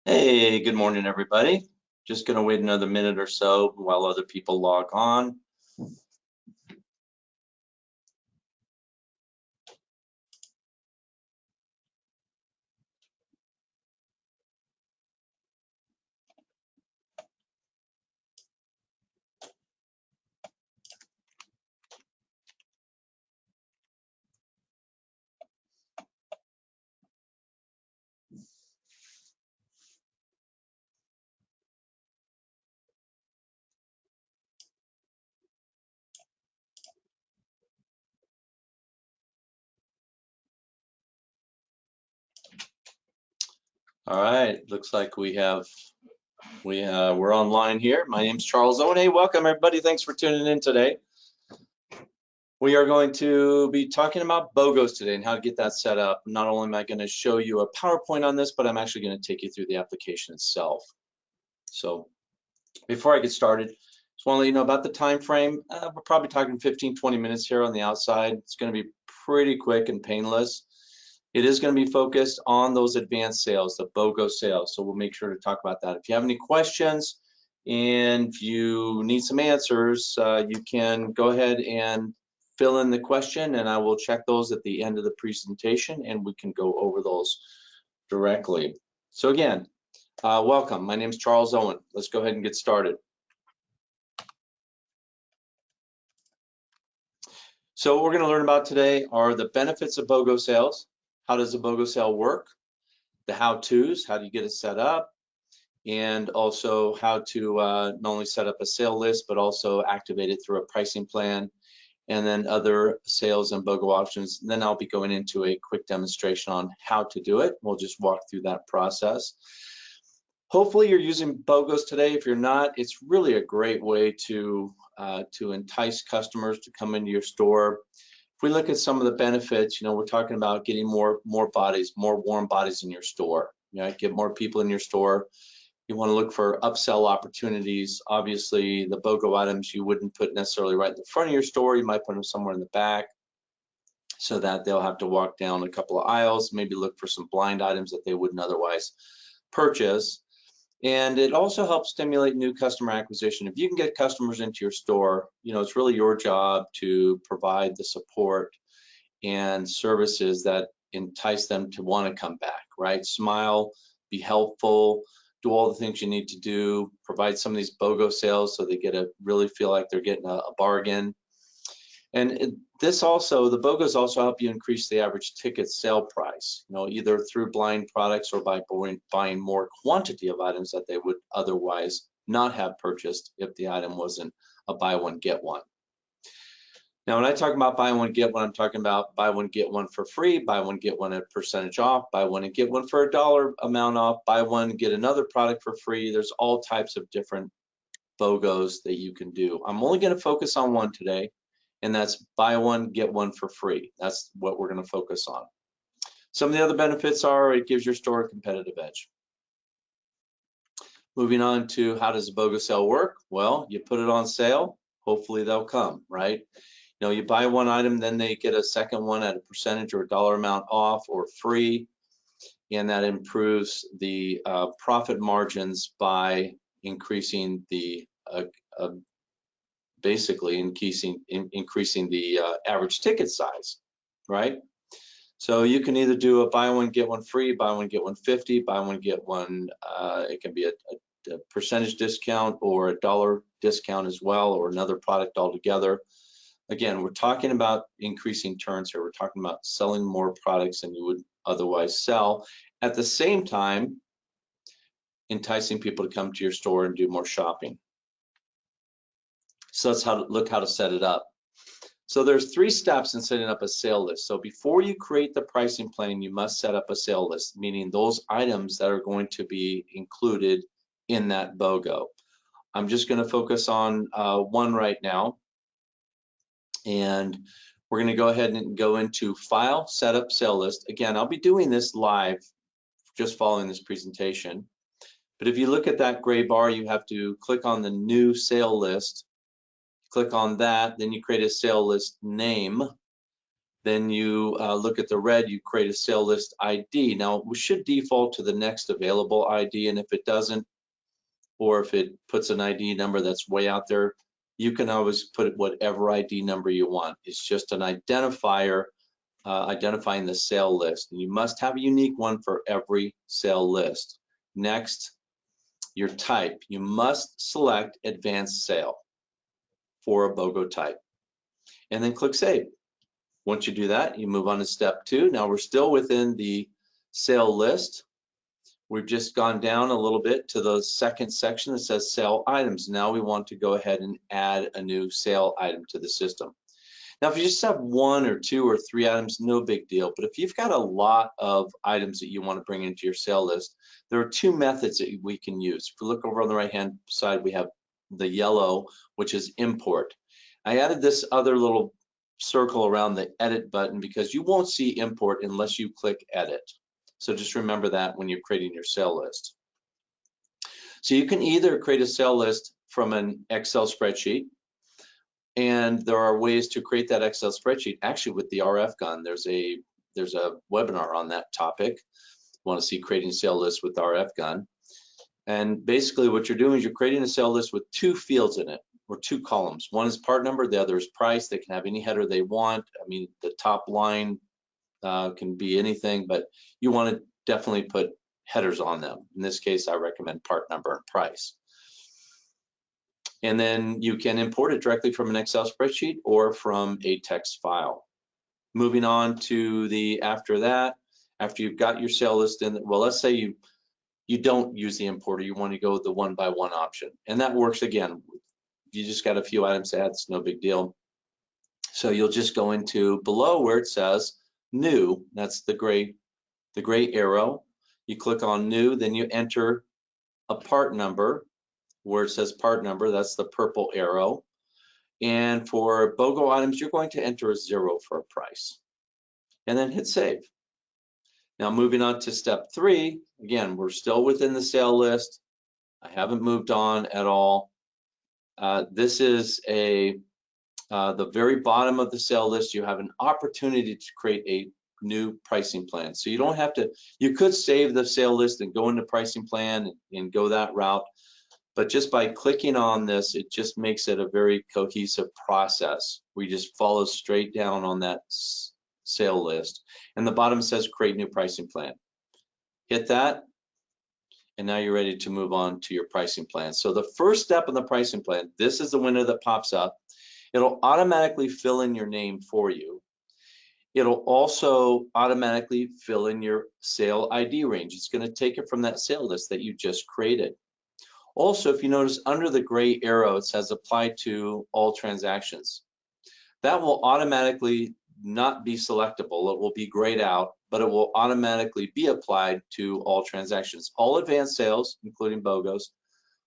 Hey, good morning, everybody. Just going to wait another minute or so while other people log on. All right, looks like we're online here. My name's Charles Owen. Hey, welcome everybody. Thanks for tuning in today. We are going to be talking about BOGOs today and how to get that set up. Not only am I going to show you a PowerPoint on this, but I'm actually going to take you through the application itself. So before I get started, just want to let you know about the time frame. We're probably talking 15-20 minutes here on the outside. It's going to be pretty quick and painless. It is going to be focused on those advanced sales, the BOGO sales. So we'll make sure to talk about that. If you have any questions and if you need some answers, you can go ahead and fill in the question and I will check those at the end of the presentation and we can go over those directly. So again, welcome. My name is Charles Owen. Let's go ahead and get started. So what we're going to learn about today are the benefits of BOGO sales. How does a BOGO sale work? The how-tos, how do you get it set up? And also how to not only set up a sale list, but also activate it through a pricing plan, and then other sales and BOGO options. Then I'll be going into a quick demonstration on how to do it. We'll just walk through that process. Hopefully you're using BOGOs today. If you're not, it's really a great way to entice customers to come into your store. If we look at some of the benefits, we're talking about getting more bodies, more warm bodies in your store. Get more people in your store. You want to look for upsell opportunities. Obviously, the BOGO items you wouldn't put necessarily right in the front of your store. You might put them somewhere in the back so that they'll have to walk down a couple of aisles, maybe look for some blind items that they wouldn't otherwise purchase. And it also helps stimulate new customer acquisition. If you can get customers into your store, it's really your job to provide the support and services that entice them to want to come back, right? Smile, be helpful, do all the things you need to do, provide some of these BOGO sales so they really feel like they're getting a bargain. And the BOGOs also help you increase the average ticket sale price, either through blind products or by buying more quantity of items that they would otherwise not have purchased if the item wasn't a buy one, get one. Now, when I talk about buy one, get one, I'm talking about buy one, get one for free, buy one, get one at percentage off, buy one and get one for $1 amount off, buy one, get another product for free. There's all types of different BOGOs that you can do. I'm only going to focus on one today, and that's buy one, get one for free. That's what we're going to focus on. Some of the other benefits are it gives your store a competitive edge. Moving on to how does a BOGO sale work? Well, you put it on sale, hopefully they'll come, right? You buy one item, then they get a second one at a percentage or a dollar amount off or free, and that improves the profit margins by increasing the basically increasing the average ticket size, right? So you can either do a buy one, get one free, buy one, get one 50, buy one, get one, it can be a percentage discount or a dollar discount as well, or another product altogether. Again, we're talking about increasing turns here. We're talking about selling more products than you would otherwise sell. At the same time, enticing people to come to your store and do more shopping. So that's look how to set it up. So there's 3 steps in setting up a sale list. So before you create the pricing plan, you must set up a sale list, meaning those items that are going to be included in that BOGO. I'm just going to focus on one right now. And we're going to go ahead and go into File, Setup, Sale List. Again, I'll be doing this live just following this presentation. But if you look at that gray bar, you have to click on the New Sale List. Click on that, then you create a sale list name. Then you look at the red, you create a sale list ID. Now, we should default to the next available ID, and if it doesn't, or if it puts an ID number that's way out there, you can always put whatever ID number you want. It's just an identifier identifying the sale list. And you must have a unique one for every sale list. Next, your type. You must select advanced sale for a BOGO type, and then click Save. Once you do that, you move on to step 2. Now we're still within the sale list. We've just gone down a little bit to the second section that says sale items. Now we want to go ahead and add a new sale item to the system. Now, if you just have 1 or 2 or 3 items, no big deal. But if you've got a lot of items that you want to bring into your sale list, there are 2 methods that we can use. If you look over on the right-hand side, we have the yellow, which is import. I added this other little circle around the edit button because you won't see import unless you click edit. So just remember that when you're creating your sale list. So you can either create a sale list from an Excel spreadsheet, and there are ways to create that Excel spreadsheet. Actually, with the RF gun, there's a webinar on that topic. You want to see creating a sale list with the RF gun. And basically what you're doing is you're creating a sale list with 2 fields in it, or 2 columns. One is part number, the other is price. They can have any header they want. I mean, the top line can be anything, but you want to definitely put headers on them. In this case, I recommend part number and price. And then you can import it directly from an Excel spreadsheet or from a text file. Moving on to the after you've got your sale list in, well, let's say you don't use the importer, you want to go with the 1-by-1 option. And that works again. You just got a few items to add, it's no big deal. So you'll just go into below where it says new, that's the gray arrow. You click on new, then you enter a part number. Where it says part number, that's the purple arrow. And for BOGO items, you're going to enter a 0 for a price. And then hit save. Now moving on to step 3, again, we're still within the sale list. I haven't moved on at all. This is the very bottom of the sale list. You have an opportunity to create a new pricing plan. So you don't have to, you could save the sale list and go into pricing plan and go that route. But just by clicking on this, it just makes it a very cohesive process. We just follow straight down on that sale list. And the bottom says create new pricing plan. Hit that, and now you're ready to move on to your pricing plan. So the first step in the pricing plan, this is the window that pops up. It'll automatically fill in your name for you. It'll also automatically fill in your sale ID range. It's going to take it from that sale list that you just created. Also, if you notice under the gray arrow, it says apply to all transactions. That will automatically not be selectable. It will be grayed out, but it will automatically be applied to all transactions. All advanced sales, including BOGOs,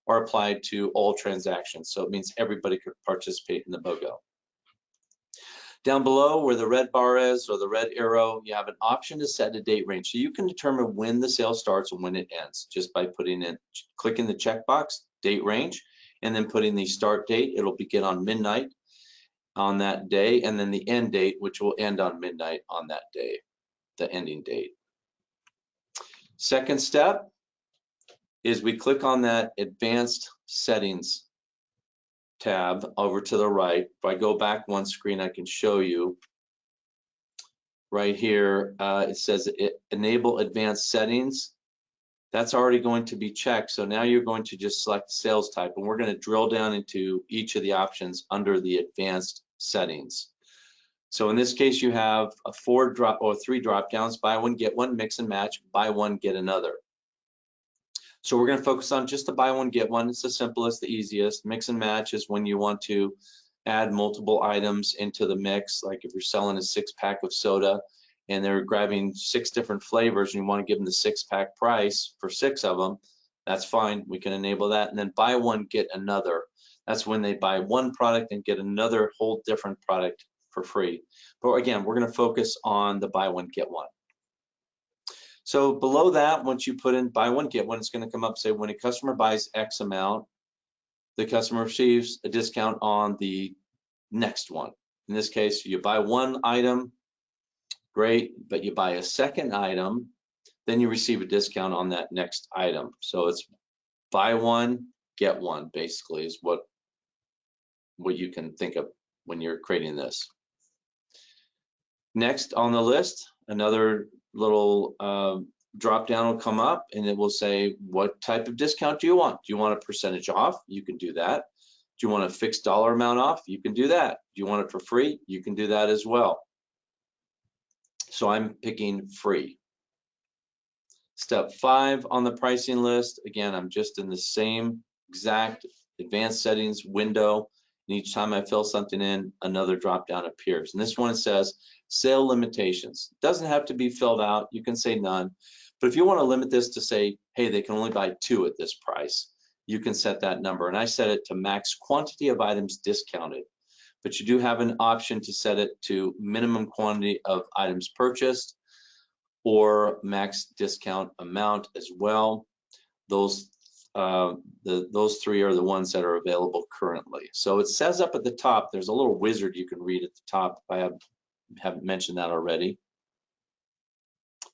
are applied to all transactions. So it means everybody could participate in the BOGO. Down below where the red bar is, or the red arrow, you have an option to set a date range. So you can determine when the sale starts and when it ends just by clicking the checkbox, date range, and then putting the start date. It'll begin on midnight on that day, and then the end date, which will end on midnight on that day, the ending date. Second step is we click on that advanced settings tab over to the right. If I go back one screen, I can show you right here. It says enable advanced settings. That's already going to be checked. So now you're going to just select sales type, and we're going to drill down into each of the options under the advanced settings. So in this case, you have a 3 drop downs: buy one, get one, mix and match, buy one, get another. So we're going to focus on just the buy one, get one. It's the simplest, the easiest. Mix and match is when you want to add multiple items into the mix. Like if you're selling a 6-pack of soda and they're grabbing 6 different flavors and you want to give them the 6-pack price for 6 of them, that's fine. We can enable that. And then buy one, get another. That's when they buy one product and get another whole different product for free. But again, we're going to focus on the buy one, get one. So below that, once you put in buy one, get one, it's going to come up, say when a customer buys X amount, the customer receives a discount on the next one. In this case, you buy one item, great, but you buy a second item, then you receive a discount on that next item. So it's buy one, get one, basically, is what you can think of when you're creating this. Next on the list, another little drop down will come up and it will say, what type of discount do you want? Do you want a percentage off? You can do that. Do you want a fixed dollar amount off? You can do that. Do you want it for free? You can do that as well. So I'm picking free. Step 5 on the pricing list, again, I'm just in the same exact advanced settings window, and each time I fill something in, another drop down appears. And this one says sale limitations. It doesn't have to be filled out, you can say none, but if you want to limit this to say, hey, they can only buy 2 at this price, you can set that number. And I set it to max quantity of items discounted, but you do have an option to set it to minimum quantity of items purchased or max discount amount as well. Those 3 are the ones that are available currently. So it says up at the top, there's a little wizard you can read at the top. I haven't mentioned that already.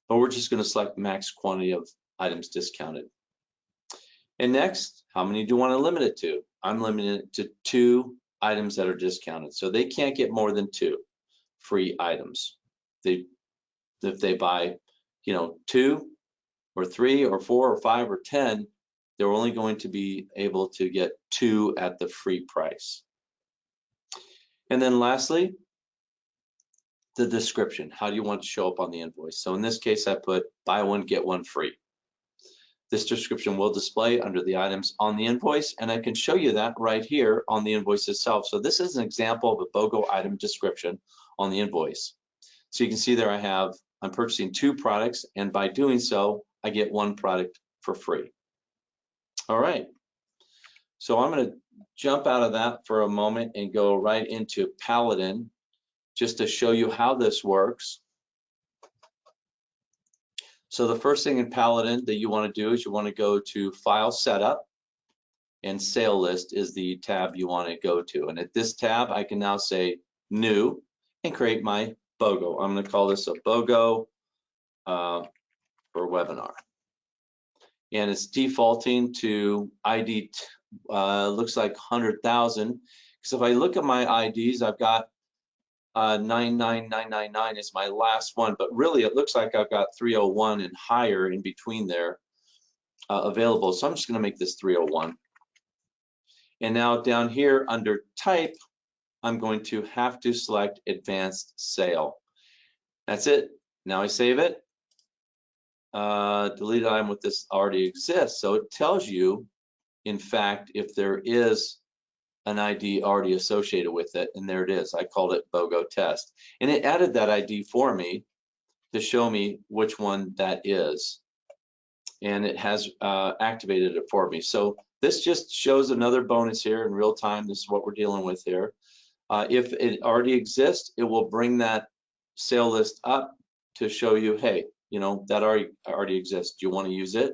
But we're just going to select max quantity of items discounted. And next, how many do you want to limit it to? I'm limiting it to 2 items that are discounted. So they can't get more than 2 free items. If they buy, 2 or 3 or 4 or 5 or 10, they're only going to be able to get 2 at the free price. And then lastly, the description. How do you want it to show up on the invoice? So in this case, I put buy one, get one free. This description will display under the items on the invoice, and I can show you that right here on the invoice itself. So this is an example of a BOGO item description on the invoice. So you can see there I'm purchasing 2 products, and by doing so, I get 1 product for free. All right, so I'm going to jump out of that for a moment and go right into Paladin just to show you how this works. So the first thing in Paladin that you want to do is you want to go to File Setup, and Sale List is the tab you want to go to. And at this tab, I can now say New and create my BOGO. I'm going to call this a BOGO for webinar. And it's defaulting to ID, looks like 100,000. Because if I look at my IDs, I've got 99999 is my last one, but really it looks like I've got 301 and higher in between there available. So I'm just going to make this 301. And now down here under Type, I'm going to have to select Advanced Sale. That's it. Now I save it. Deleted item with this already exists. So it tells you, in fact, if there is an ID already associated with it, and there it is. I called it BOGO test. And it added that ID for me to show me which one that is. And it has activated it for me. So this just shows another bonus here in real time. This is what we're dealing with here. If it already exists, it will bring that sale list up to show you, hey, that already exists. Do you want to use it?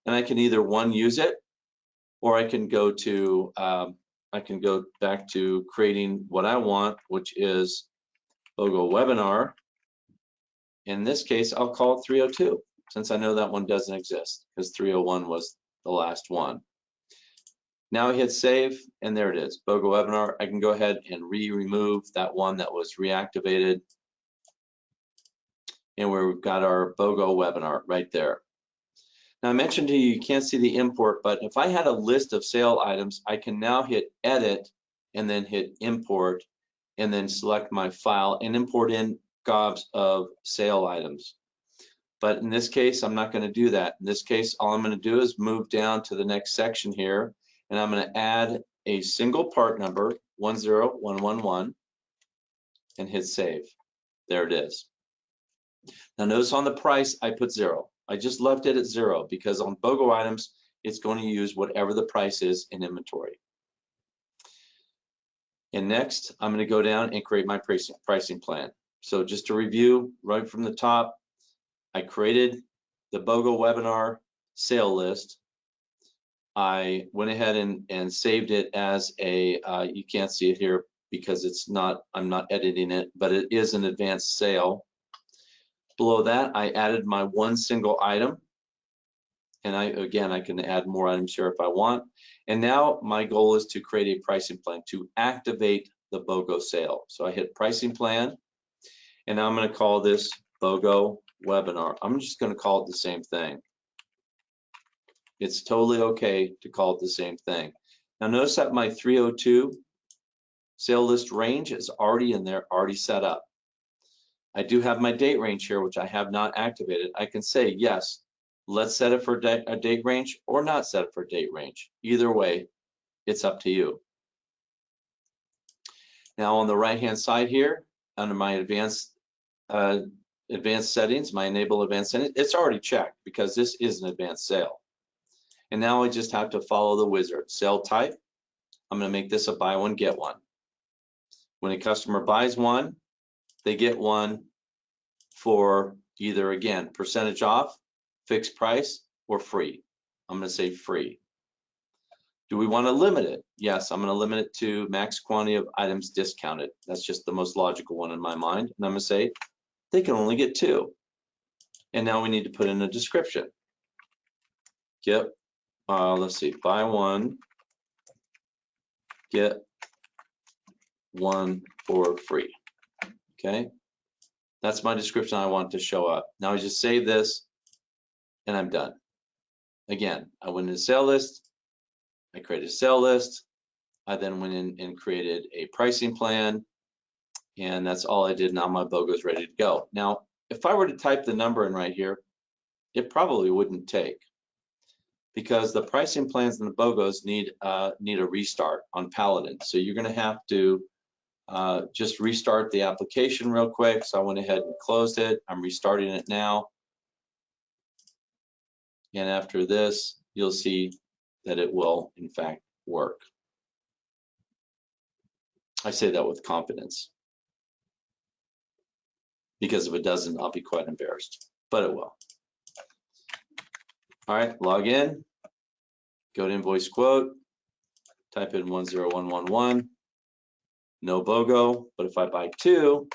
And I can either use it, or I can go to back to creating what I want, which is BOGO webinar. In this case, I'll call it 302, since I know that one doesn't exist, because 301 was the last one. Now I hit save, and there it is, BOGO webinar. I can go ahead and remove that one that was reactivated, and we've got our BOGO webinar right there. Now I mentioned to you, you can't see the import, but if I had a list of sale items, I can now hit edit and then hit import and then select my file and import in gobs of sale items. But in this case, I'm not going to do that. In this case, all I'm going to do is move down to the next section here, and I'm going to add a single part number, 10111, and hit save. There it is. Now notice on the price, I put 0. I just left it at 0 because on BOGO items, it's going to use whatever the price is in inventory. And next, I'm going to go down and create my pricing plan. So just to review, right from the top, I created the BOGO webinar sale list. I went ahead and saved it as a, you can't see it here because it's not, I'm not editing it, but it is an advanced sale. Below that, I added my one single item. And I can add more items here if I want. And now my goal is to create a pricing plan to activate the BOGO sale. So I hit pricing plan, and now I'm going to call this BOGO webinar. I'm just going to call it the same thing. It's totally okay to call it the same thing. Now notice that my 302 sale list range is already in there, already set up. I do have my date range here, which I have not activated. I can say, yes, let's set it for a date range or not set it for a date range. Either way, it's up to you. Now on the right-hand side here, under my advanced settings, my enable advanced settings, it's already checked because this is an advanced sale. And now I just have to follow the wizard. Sale type, I'm going to make this a buy one, get one. When a customer buys one, they get one for either, again, percentage off, fixed price, or free. I'm going to say free. Do we want to limit it? Yes, I'm going to limit it to max quantity of items discounted. That's just the most logical one in my mind. And I'm going to say they can only get two. And now we need to put in a description. Let's see, buy one, get one for free. Okay, that's my description I want to show up. Now I just save this and I'm done. Again, I went into sale list, I created a sale list, I then went in and created a pricing plan, and that's all I did. Now my BOGO is ready to go. Now, if I were to type the number in right here, it probably wouldn't take, because the pricing plans and the BOGOs need a restart on Paladin. So you're going to have to just restart the application real quick. So I went ahead and closed it. I'm restarting it now. And after this, you'll see that it will, in fact, work. I say that with confidence, because if it doesn't, I'll be quite embarrassed, but it will. All right, log in, go to invoice quote, type in 10111, no BOGO, but if I buy two,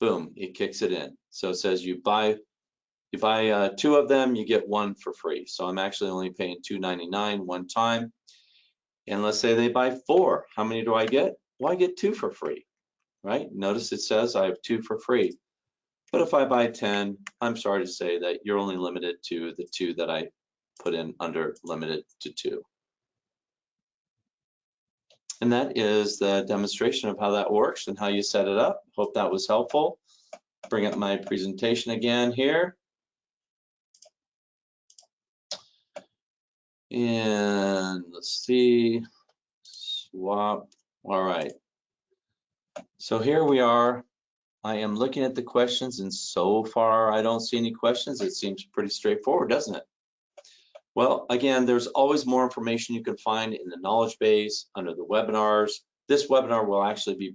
boom, it kicks it in. So it says you buy two of them, you get one for free. So I'm actually only paying $2.99 one time. And let's say they buy four. How many do I get? Well, I get two for free, right? Notice it says I have two for free. But if I buy 10, I'm sorry to say that you're only limited to the two that I put in under limited to two. And that is the demonstration of how that works and how you set it up. Hope that was helpful. Bring up my presentation again here. And let's see, swap. All right. So here we are. I am looking at the questions, and so far I don't see any questions. It seems pretty straightforward, doesn't it? Well, again, there's always more information you can find in the knowledge base under the webinars. This webinar will actually be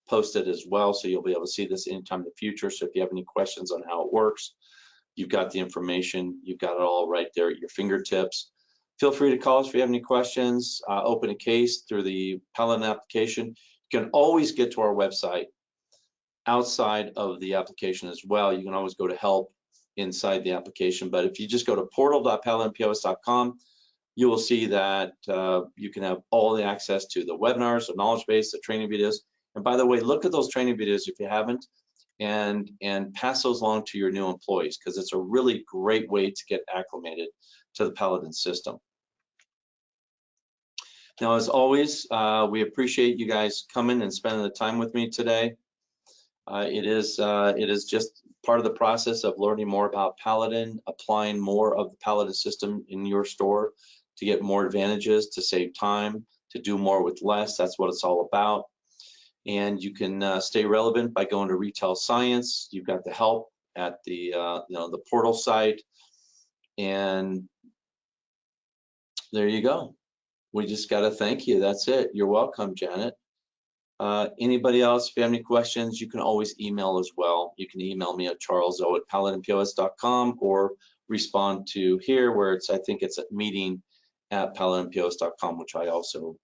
posted as well, so you'll be able to see this anytime in the future. So if you have any questions on how it works, you've got the information, you've got it all right there at your fingertips. Feel free to call us if you have any questions. Open a case through the Paladin application. You can always get to our website outside of the application as well. You can always go to help inside the application, but if you just go to portal.paladinpos.com, you will see that you can have all the access to the webinars, the knowledge base, the training videos. And by the way, look at those training videos if you haven't, and pass those along to your new employees, because it's a really great way to get acclimated to the Paladin system. Now, as always, we appreciate you guys coming and spending the time with me today. It is just part of the process of learning more about Paladin, applying more of the Paladin system in your store to get more advantages, to save time, to do more with less. That's what it's all about. And you can stay relevant by going to Retail Science. You've got the help at the the portal site, and there you go. We just got to thank you. That's it. You're welcome, Janet. Anybody else, if you have any questions, you can always email as well. You can email me at charles@paladinpos.com or respond to here where I think it's at meeting@paladinpos.com, which I also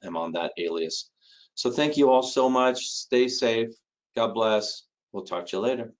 am on that alias. So thank you all so much. Stay safe. God bless. We'll talk to you later.